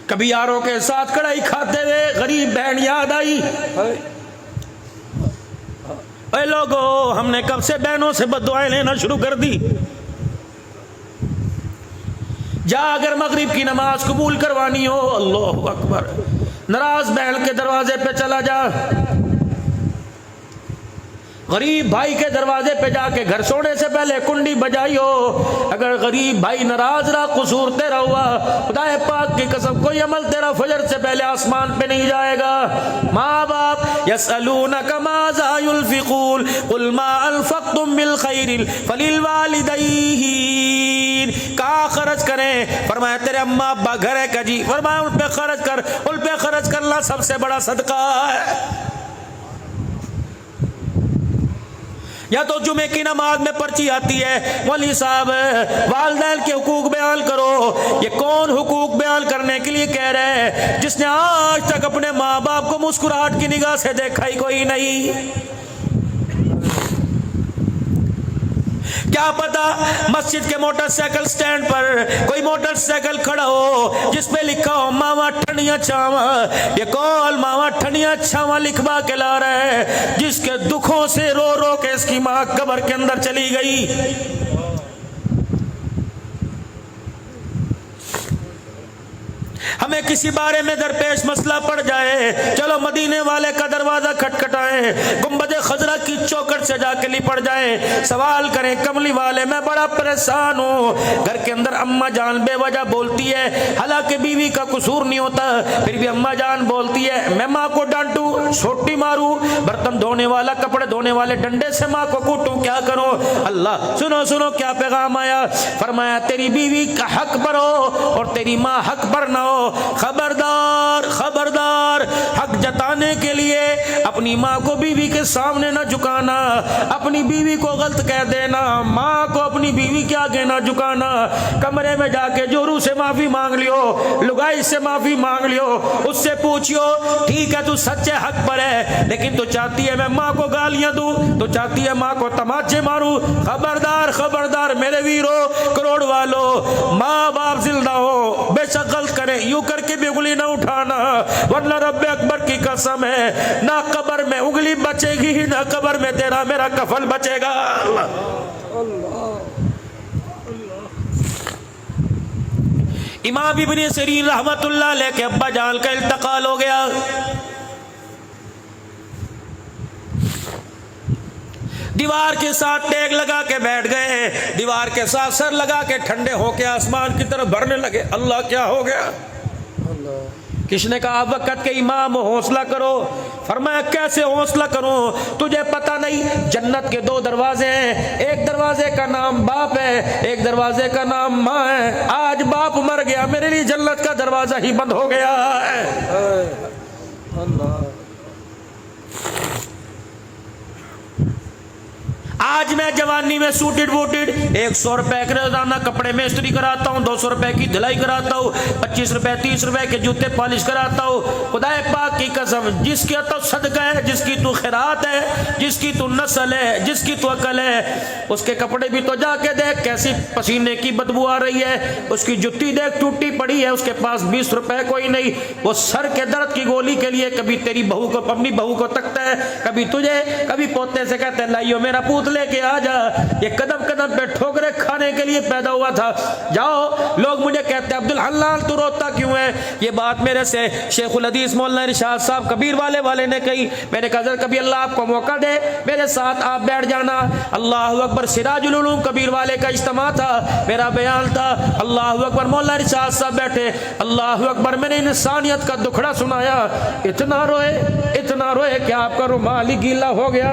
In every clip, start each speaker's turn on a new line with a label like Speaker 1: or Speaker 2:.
Speaker 1: कभी यारों के साथ कढ़ाई खाते हुए गरीब बहन याद आई, अरे लोगो हमने कब से बहनों से बददुआएं लेना शुरू कर दी। जा अगर मगरिब की नमाज कबूल करवानी हो, अल्लाह अकबर, नाराज बहन के दरवाजे पे चला जा, गरीब भाई के दरवाजे पे जाके घर सोने से पहले कुंडी बजाई हो। अगर गरीब भाई नाराज रहा, कसूर तेरा हुआ, खुदाए पाक की कसम कोई अमल तेरा फजर से पहले आसमान पे नहीं जाएगा। माँ बाप यसअलूनका माज़ा युनफ़िक़ून कुल मा अनफ़क़्तुम मिन ख़ैरिन फ़लिल वालिदैन। कहाँ खर्च करें? फरमाया तेरे अम्मा अब्बा घर है कजी, फरमाया उन पे खर्च कर, उन पे खर्च करना सबसे बड़ा सदका है। या तो जुमे की नमाज में पर्ची आती है, मौलवी साहब वालिदैन के हुकूक बयान करो। ये कौन हुकूक बयान करने के लिए कह रहे हैं? जिसने आज तक अपने माँ बाप को मुस्कुराहट की निगाह से देखा ही कोई नहीं। क्या पता मस्जिद के मोटरसाइकिल स्टैंड पर कोई मोटरसाइकिल खड़ा हो जिस पे लिखा हो मावा ठनिया छावा। ये कौन मावा ठनिया छावा लिखवा के ला रहा है, जिसके दुखों से रो रो के इसकी माँ कब्र के अंदर चली गई। हमें किसी बारे में दरपेश मसला पड़ जाए, चलो मदीने वाले का दरवाजा खटखटाएं, गुंबद खजरा की चौखट से जाके लिपट जाएं, सवाल करें कमली वाले मैं बड़ा परेशान हूँ। घर के अंदर अम्मा जान बेवजह बोलती है, हालांकि बीवी का कसूर नहीं होता, फिर भी अम्मा जान बोलती है मैं माँ को डांटू, छोटी मारू, बर्तन धोने वाला कपड़े धोने वाले डंडे से माँ को कूटूं, क्या करूं? अल्लाह सुनो सुनो क्या पैगाम आया। फरमाया तेरी बीवी का हक पर हो और तेरी माँ हक पर ना हो। खबरदार खबरदार, हक जताने के लिए अपनी माँ को बीवी के सामने न झुकाना, अपनी बीवी को गलत कह देना, माँ को अपनी बीवी के आगे न झुकाना। कमरे में जाके जोरू से माफी मांग लियो, लुगाई से माफी मांग लियो, उससे पूछियो ठीक है तू सच्चे हक पर है, लेकिन तू चाहती है मैं माँ को गालियां दूं, तू चाहती है माँ को तमाचे मारूं। खबरदार खबरदार मेरे वीरों करोड़ वालों, माँ बाप जिंदा हो बेशक गलत करे, यूं करके भी उंगली ना उठाना, वरना रब्बे अकबर की कसम है ना कब्र में उंगली बचेगी ना कब्र में तेरा मेरा कफन बचेगा। इमाम इब्न सीरीन रहमतुल्लाह अलैह के अब्बा जान का इंतकाल हो गया। दीवार के साथ टेक लगा के बैठ गए, दीवार के साथ सर लगा के ठंडे होके आसमान की तरफ भरने लगे। अल्लाह क्या हो गया? किसने कहा वक़्त के इमाम हौसला करो? फरमाया कैसे हौसला करूं? तुझे पता नहीं जन्नत के दो दरवाजे हैं, एक दरवाजे का नाम बाप है, एक दरवाजे का नाम माँ है। आज बाप मर गया, मेरे लिए जन्नत का दरवाजा ही बंद हो गया है। अल्लाह आज मैं जवानी में सूटेड बूटेड 100 रुपए के रोजाना कपड़े में इस्त्री कराता हूँ, 200 रुपए की धुलाई कराता हूँ, 25 रुपए 30 रुपए के जूते पॉलिश कराता हूँ। खुदाए पाक की कसम जिसकी तो सदका है, जिसकी तू खैरात है, जिसकी तू नस्ल है, जिसकी तू अकल है, उसके कपड़े भी तो जाके देख कैसी पसीने की बदबू आ रही है, उसकी जुत्ती देख टूटी पड़ी है, उसके पास 20 रुपए कोई नहीं। वो सर के दर्द की गोली के लिए कभी तेरी बहू को अपनी बहू को तकता है, कभी तुझे, कभी पोते से कहते हैं लाइयो मेरा पूत लेके आ जा। ये कदम कदम पे ठोकरे खाने के लिए पैदा हुआ था। जाओ लोग मुझे कहते हैं अब्दुल हन्नान तू रोता क्यों है? ये बात मेरे से शेखुल हदीस मौलाना इरशाद साहब कबीर वाले ने कही। मैंने कहा कभी अल्लाह आपको मौका दे मेरे साथ आप बैठ जाना। अल्लाह अकबर सिराजुल उलूम कबीर वाले का इज्तिमा था, मेरा बयान था। अल्लाह अकबर मौलाना इरशाद साहब बैठे, अल्लाह अकबर मैंने इंसानियत का दुखड़ा सुनाया। इतना रोए कि आपका रुमाल ही गीला हो गया।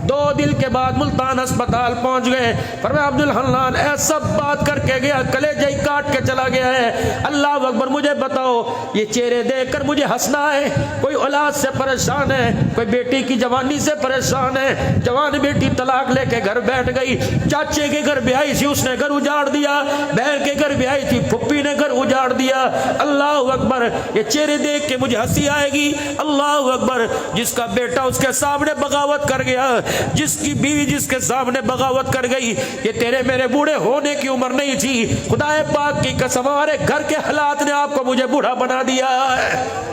Speaker 1: 2 दिन के बाद मुल्तान अस्पताल पहुंच गए। फरमाया अब्दुल हन्नान ऐसा बात करके गया, कलेजा ही काट के चला गया है। अल्लाह अकबर मुझे बताओ ये चेहरे देखकर मुझे हंसना है? कोई औलाद से परेशान है, कोई बेटी की जवानी से परेशान है, जवान बेटी तलाक लेके घर बैठ गई, चाचे के घर ब्याही थी उसने घर उजाड़ दिया, बहन के घर ब्याही थी फुप्पी ने घर उजाड़ दिया। अल्लाह अकबर ये चेहरे देख के मुझे हंसी आएगी। अल्लाह अकबर जिसका बेटा उसके सामने बगावत कर गया, जिसकी बीवी जिसके सामने बगावत कर गई, ये तेरे मेरे बूढ़े होने की उम्र नहीं थी। खुदाए पाक की कसम, हमारे घर के हालात ने आपको मुझे बूढ़ा बना दिया है।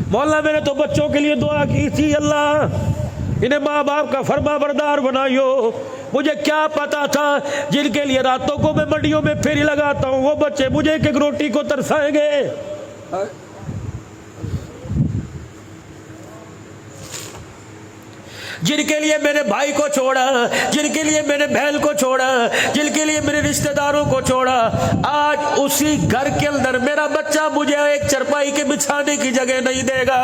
Speaker 1: मौला मैंने तो बच्चों के लिए दुआ की थी, अल्लाह इन्हें माँ बाप का फरमा बरदार बनाइयो। मुझे क्या पता था जिनके लिए रातों को मैं मंडियों में फेरी लगाता हूँ वो बच्चे मुझे एक एक रोटी को तरसाएंगे। जिनके लिए मैंने भाई को छोड़ा, जिनके लिए मैंने बहन को छोड़ा, जिनके लिए मेरे रिश्तेदारों को छोड़ा, आज उसी घर के अंदर मेरा बच्चा मुझे एक चरपाई के बिछाने की जगह नहीं देगा।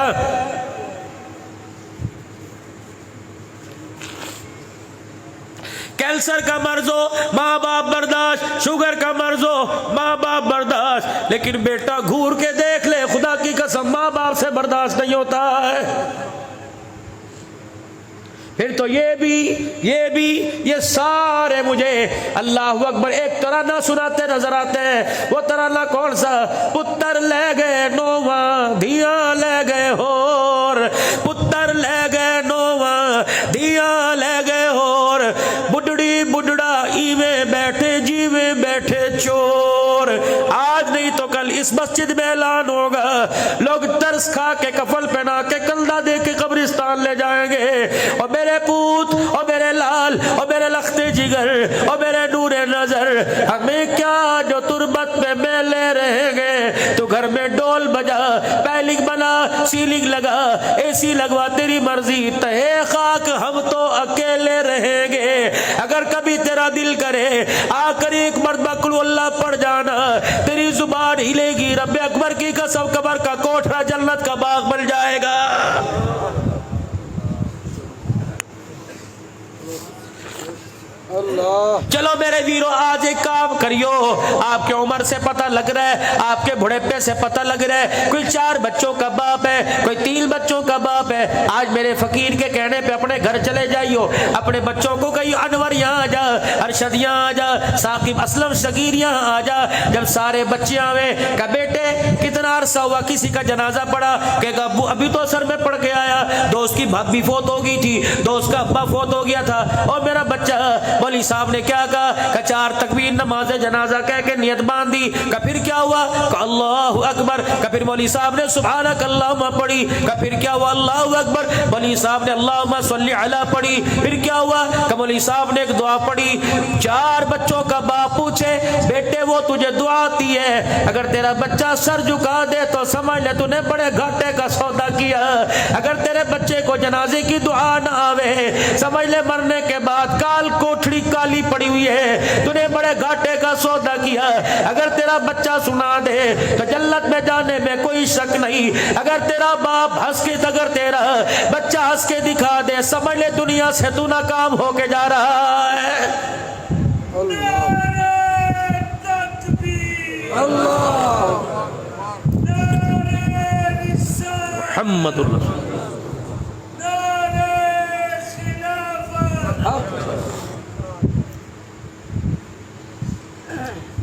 Speaker 1: कैंसर का मर्ज हो माँ बाप बर्दाश्त, शुगर का मर्ज हो माँ बाप बर्दाश्त, लेकिन बेटा घूर के देख ले, खुदा की कसम माँ बाप से बर्दाश्त नहीं होता है। फिर तो ये सारे मुझे अल्लाह अकबर एक तराना सुनाते नजर आते हैं। वो तराना कौन सा? पुत्र ले गए नोवा धिया ले गए होर, पुत्र ले गए नोवा धिया ले गए होर, बुढ़ड़ी बुढ़ड़ा ईवे बैठे जीवे बैठे चोर। आज नहीं तो कल इस मस्जिद में ऐलान होगा, लोग तरस खा के कफल पहना के कंधा दे के कब्रिस्तान ले जाएंगे। और मेरे पूत और मेरे लाल और मेरे लखते जिगर और मेरे नूरे नजर, हमें क्या जो तुरबत में मेले रहेंगे। तो घर में डोल बजा, पैलिंग बना, सीलिंग लगा, एसी लगवा, तेरी मर्जी, तहे खाक हम तो अकेले रहेंगे। अगर कभी तेरा दिल करे आकर एक मर्तबा कुल अल्लाह पढ़ जाना, तेरी जुबान हिलेगी, रब्बे अकबर की कसम कबर का कोठरा जन्नत का बाग बन जाएगा। चलो मेरे वीरों, आज एक काम करियो, आपके उम्र से पता लग रहा है, आपके बुढ़ेपे से पता लग रहा है, कोई 4 बच्चों का बाप है, कोई 3 बच्चों का बाप है। आज मेरे फकीर के कहने पे अपने घर चले जाइयो, अपने बच्चों को कहियो अनवर यहाँ आ जा, अरशद यहाँ आ जा, साकिब असलम शकीर यहाँ आ जा। जब सारे बच्चे आवे, कहा बेटे कितना अरसा हुआ किसी का जनाजा पड़ा? कहेगा अभी तो सर में पड़ के आया, दोस्त की भाभी फोत हो गई थी, दोस्त का अब्बा फोत हो गया था। और मेरा बच्चा, मौलवी साहब ने क्या कहा? 4 तकबीर नमाज जनाजा कह के नियत बांधी। का फिर क्या हुआ? अल्लाहु अकबर। का फिर मौलवी साहब ने सुभानक अल्लाहुम्मा पढ़ी। का फिर क्या हुआ? अल्लाहु अकबर। मौलवी साहब ने अल्लाहुम्मा सल्ली अला पढ़ी। फिर क्या हुआ? का मौलवी साहब ने एक दुआ पढ़ी। 4 बच्चों का बाप पूछे, बेटे वो तुझे दुआ आती है? अगर तेरा बच्चा सर झुका दे तो समझ ले तूने बड़े घाटे का सौदा किया। अगर तेरे बच्चे को जनाजे की दुआ ना आवे, समझ ले मरने के बाद काल कोठड़ी काली पड़ी हुई है, तूने बड़े घाटे का सौदा किया। अगर तेरा बच्चा सुना दे तो जन्नत में जाने में कोई शक नहीं। अगर तेरा बाप हंस के, अगर तेरा बच्चा हंस के दिखा दे, समझ ले दुनिया से तू नाकाम होके जा रहा है।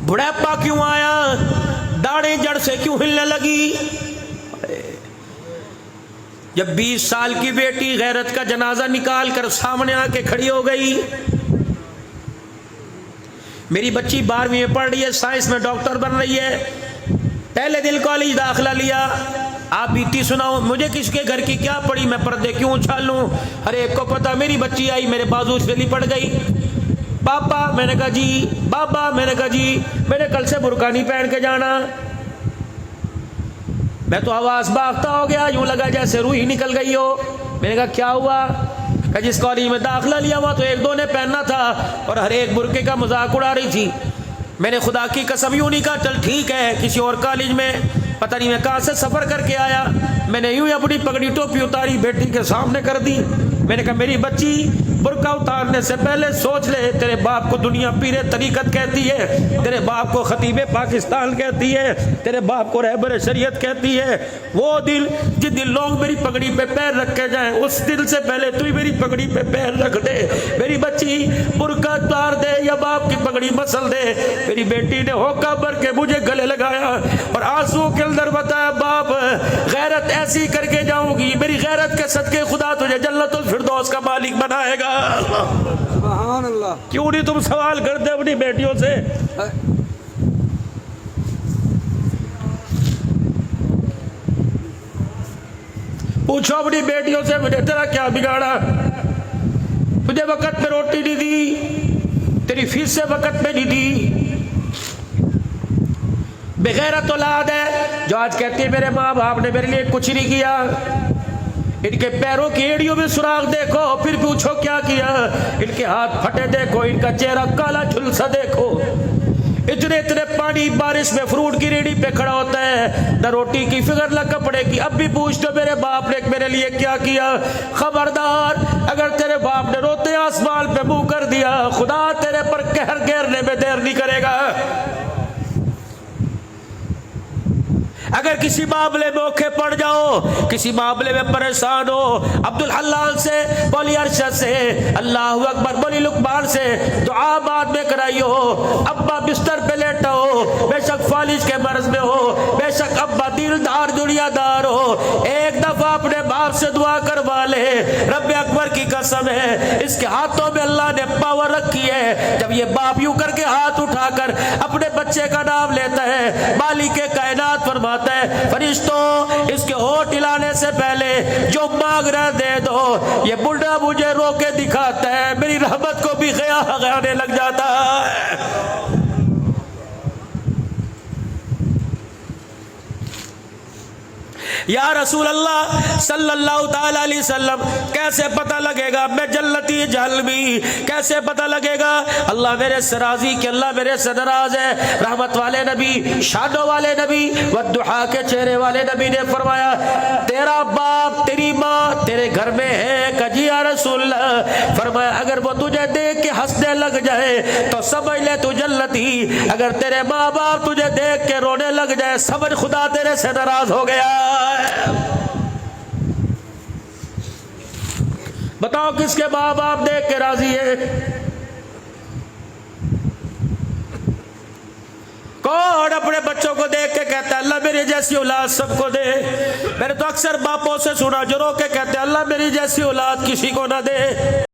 Speaker 1: बुढ़ापा क्यों आया? दाढ़ी जड़ से क्यों हिलने लगी? जब 20 साल की बेटी गैरत का जनाजा निकाल कर सामने आके खड़ी हो गई। मेरी बच्ची 12वीं में पढ़ रही है, साइंस में डॉक्टर बन रही है, पहले दिन कॉलेज दाखिला लिया। आप बीती सुनाओ, मुझे किसके घर की क्या पड़ी, मैं पर्दे क्यों उछालूं? अरे एक को पता, मेरी बच्ची आई मेरे बाजू से लिपट गई। पापा, मैंने कहा जी। बाबा, मैंने कहा जी, मैंने कल से बुर्का नहीं पहन के जाना। मैं तो आवाज भागता हो गया, यूं लगा जैसे रूह ही निकल गई हो। मैंने कहा क्या हुआ? कहा जिस कॉलेज में दाखिला लिया हुआ तो 1-2 ने पहनना था और हर एक बुर्के का मजाक उड़ा रही थी। मैंने खुदा की कसम यूं नहीं कहा चल ठीक है, किसी और कॉलेज में पता नहीं मैं कहाँ से सफर करके आया। मैंने यूं ही अपनी पगड़ी टोपी उतारी, बेटी के सामने कर दी। मैंने कहा मेरी बच्ची, बुर्का उतारने से पहले सोच ले, तेरे बाप को दुनिया पीरे तरीकत कहती है, तेरे बाप को खतीबे पाकिस्तान कहती है, तेरे बाप को रहबर शरीयत कहती है। वो दिल जिस दिन लोग मेरी पगड़ी पे पैर रख के जाएं, उस दिल से पहले तू ही मेरी पगड़ी पे पैर रख दे। मेरी बच्ची बुर्का उतार दे या बाप की पगड़ी मसल दे। मेरी बेटी ने होका भर के मुझे गले लगाया और आंसू के अंदर बताया, बाप गैरत ऐसी करके जाऊंगी, मेरी गैरत के सदके खुदा तुझे जन्नतुल फिरदौस का मालिक बनाएगा।
Speaker 2: सुभान अल्लाह।
Speaker 1: क्यों नहीं तुम सवाल करते अपनी बेटियों से? पूछो अपनी बेटियों से, मुझे तेरा क्या बिगाड़ा? तुझे वक्त पे रोटी नहीं दी, तेरी फीस से वक्त पे नहीं दी। बेगैरत औलाद है जो आज कहती है मेरे माँ बाप ने मेरे लिए कुछ नहीं किया। इनके पैरों की एड़ियों में सुराख देखो, फिर पूछो क्या किया। इनके हाथ फटे देखो, इनका चेहरा काला झुलसा देखो। इतने इतने पानी बारिश में फ्रूट की रेडी पे खड़ा होता है, न रोटी की फिक्र न कपड़े की। अब भी पूछ दो मेरे बाप ने मेरे लिए क्या किया। खबरदार, अगर तेरे बाप ने रोते आसमान पे मुंह कर दिया, खुदा तेरे पर कहर घेरने में देर नहीं करेगा। अगर किसी मामले में औखे पड़ जाओ, किसी मामले में परेशान हो, अब्दुल हल्लाल से, बोली अरशद से, अल्लाहु अकबर, बोली लुकमान से दुआ बाद में कराइयो। अब्बा बिस्तर पे लेटा हो, बेशक फालिज के मर्ज में हो, बेशक अब्बा दिलदार दुनियादार हो, एक दफा अपने बाप से दुआ करवा ले। रब्बे अकबर की कसम है, इसके हाथों में अल्लाह ने पावर रखी है। जब ये बाप यूं करके हाथ उठाकर अपने बच्चे का नाम लेता है, मालिक के कायनात फरमाता है, फरिश्तों इसके होठ हिलाने से पहले जो मांग रहे दे दो। ये बुढ़ा मुझे रोके दिखाता है, मेरी रहमत को भी गयाने लग जाता है। या रसूल अल्लाह सल्लल्लाहु ताला अलैहि वसल्लम, कैसे पता लगेगा मैं जन्नती जहलमी? कैसे पता लगेगा? अल्लाह मेरे से राजी कि अल्लाह मेरे से नाराज है। रहमत वाले नबी, शानों वाले नबी, वद्दुहा के चेहरे वाले नबी ने फरमाया, तेरा बाप तेरी माँ तेरे घर में है? कजी या रसूल अल्लाह। फरमाया, अगर वो तुझे देख के हंसने लग जाए तो समझ ले तू जन्नती। अगर तेरे माँ बाप तुझे देख के रोने लग जाए, समझ खुदा तेरे से नाराज हो गया। बताओ किसके माँ बाप देख के राजी है? कौन अपने बच्चों को देख के कहता है अल्लाह मेरी जैसी औलाद सबको दे? मैंने तो अक्सर बापों से सुना जो रो के कहते हैं अल्लाह मेरी जैसी औलाद किसी को ना दे।